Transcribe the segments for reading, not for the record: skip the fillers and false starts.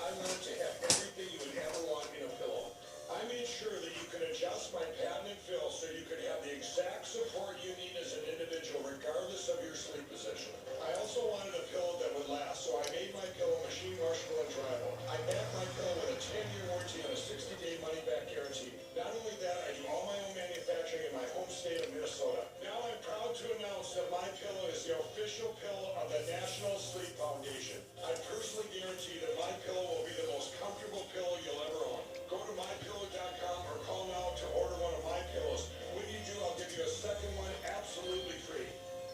I wanted to have everything you would ever want in a pillow. I made sure that you could adjust my patented fill so you could have the exact support you need as an individual, regardless of your sleep position. I also wanted a pillow that would last, so I made my pillow machine washable and dryable. I backed my pillow with a 10-year warranty and a 60-day money-back guarantee. Not only that, I do all my own manufacturing in my home state of Minnesota. Now I'm proud to announce that my pillow is the official pillow of the National Sleep Foundation. I personally guarantee that my pillow will be the most comfortable pillow you'll ever own. Go to mypillow.com or call now to order one of my pillows. When you do, I'll give you a second one absolutely free.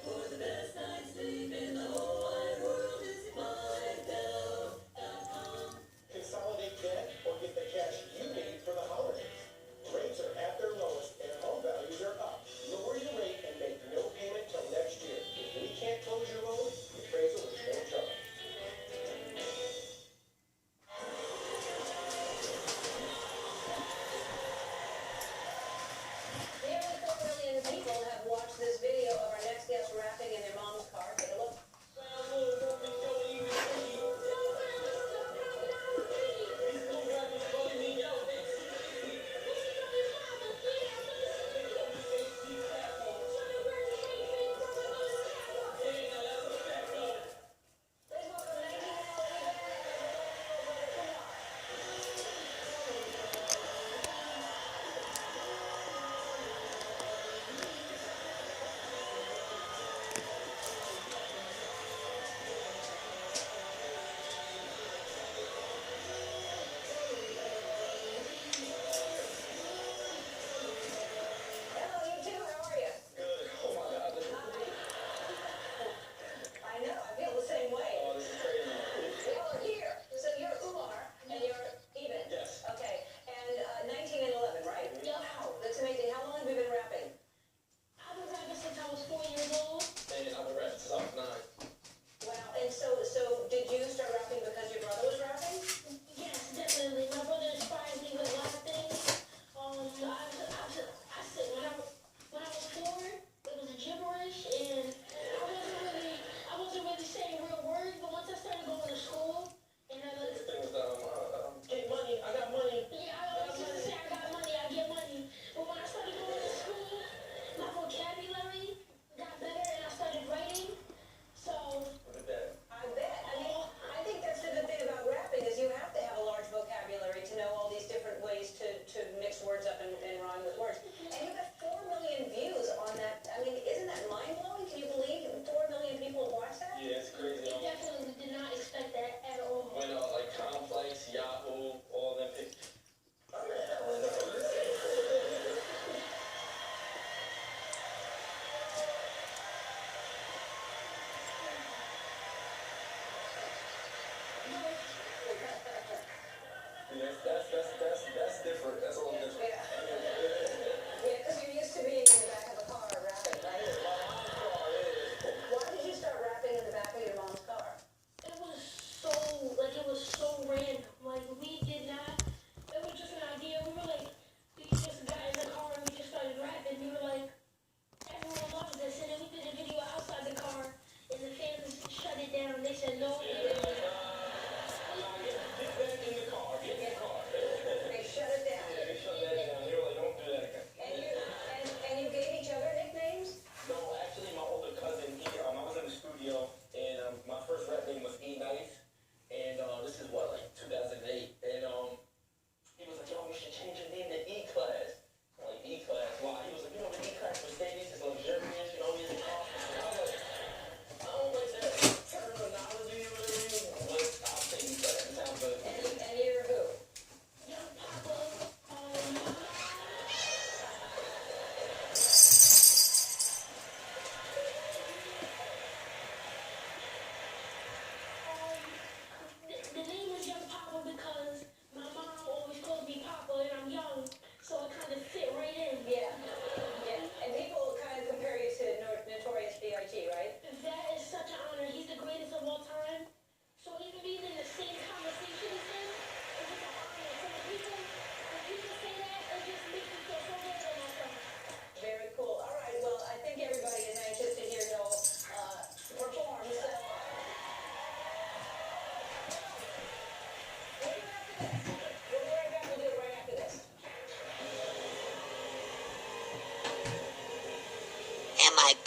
For the best night's sleep in the whole wide world is mypillow.com. Consolidate debt or get the cash you need for the holidays. Rates are at their lowest and home values are up. Lower your rate and make no payment till next year. If we can't close your loan, the appraisal is no trouble. Nearly 4 million people have watched this video of our next guest rapping in their mom's car. Take a look. Hello, you two. How are you? Good. Oh my God. I know. I feel the same way. Oh, this is crazy. Y'all are here. So you're Umar and you're Eben. Yes. Okay. And 19 and 11, right? Yeah. Wow. That's amazing. How long have you been rapping? I've been rapping since I was 4 years old. And I've been rapping since I was 9. Wow. And so did you start rapping because your brother was rapping? Yes, definitely. My brother inspires me with a lot of things. When I was 4, it was gibberish, and I wasn't really saying real words. But once I started going to school, and Everything was get money. I got money. yeah, I always used to say I got money, I get money. But when I started going to school, my vocabulary got better, and I started writing. So Look at that. I bet. I mean, I think that's the good thing about rapping is you have to have a large vocabulary to know all these different ways to mix words up and rhyme with words. And you got 4 million views on that. I mean, isn't that mind-blowing? Can you believe 4 million people have watched that? Yeah, it's crazy. I definitely did not expect that at all. When like Complex, Yahoo, all them pictures. That's different. That's a little different. Yeah. Yeah, because you're used to being in the back of a car rapping, right? Why did you start rapping in the back of your mom's car? It was so random. Like, we did not, it was just an idea. We just got in the car and we just started rapping. We were like, everyone loves this. And then we did a video outside the car and the fans shut it down. They said no. Get back in the car. Get in the car. They shut it down. Yeah, they shut that down. They were like, don't do that again. And you gave each other nicknames? No, actually, my older cousin, I was in the studio, and my first rap name was E-Nice, and this is what, like 2008, and he was like, yo, we should change your name to E-Class. I'm like, E-Class, why? He was like, you know, the E-Class Mercedes is luxurious, you know, he's a car. I was like, I don't like that terminology, you know what I mean?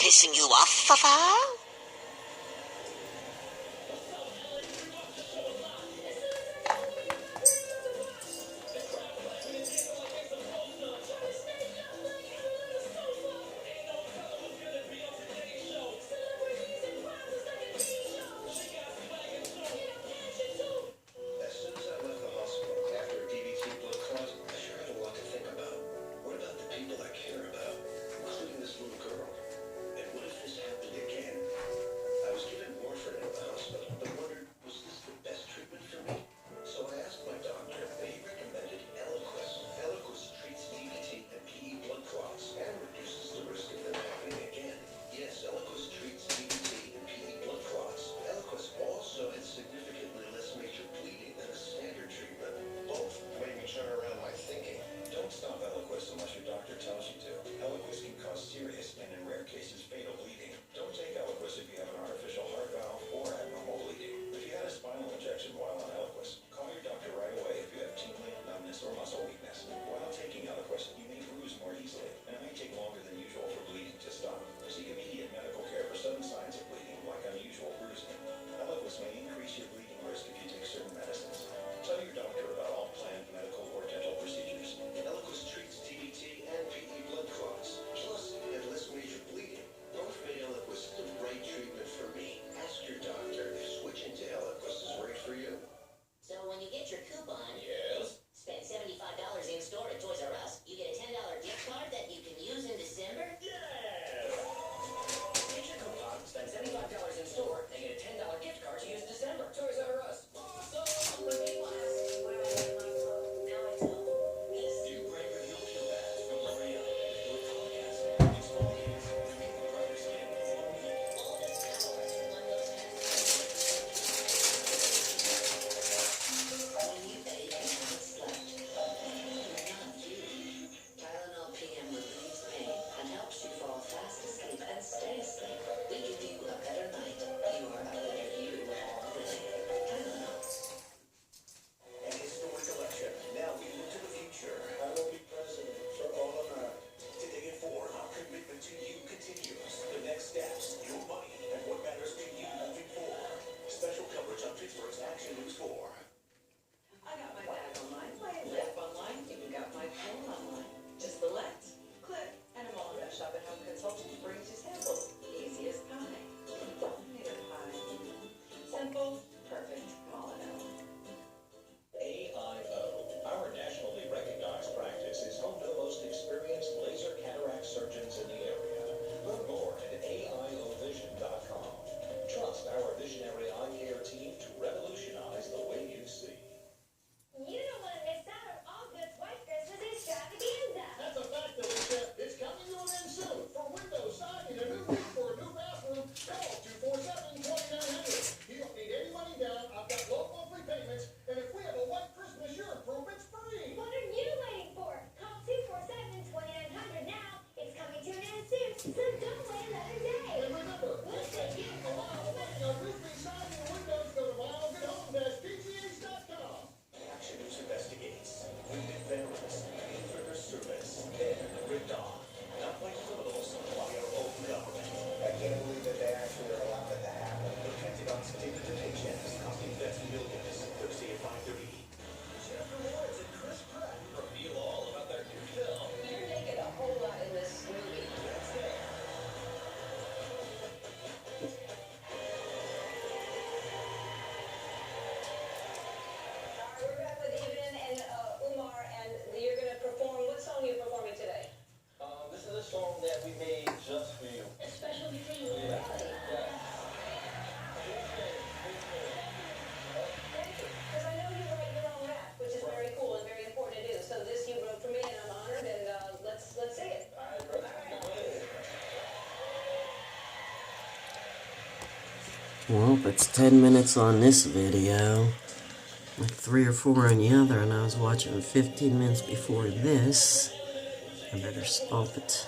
pissing you off, Fafa? Well, it's 10 minutes on this video, like 3 or 4 on the other, and I was watching 15 minutes before this. I better stop it.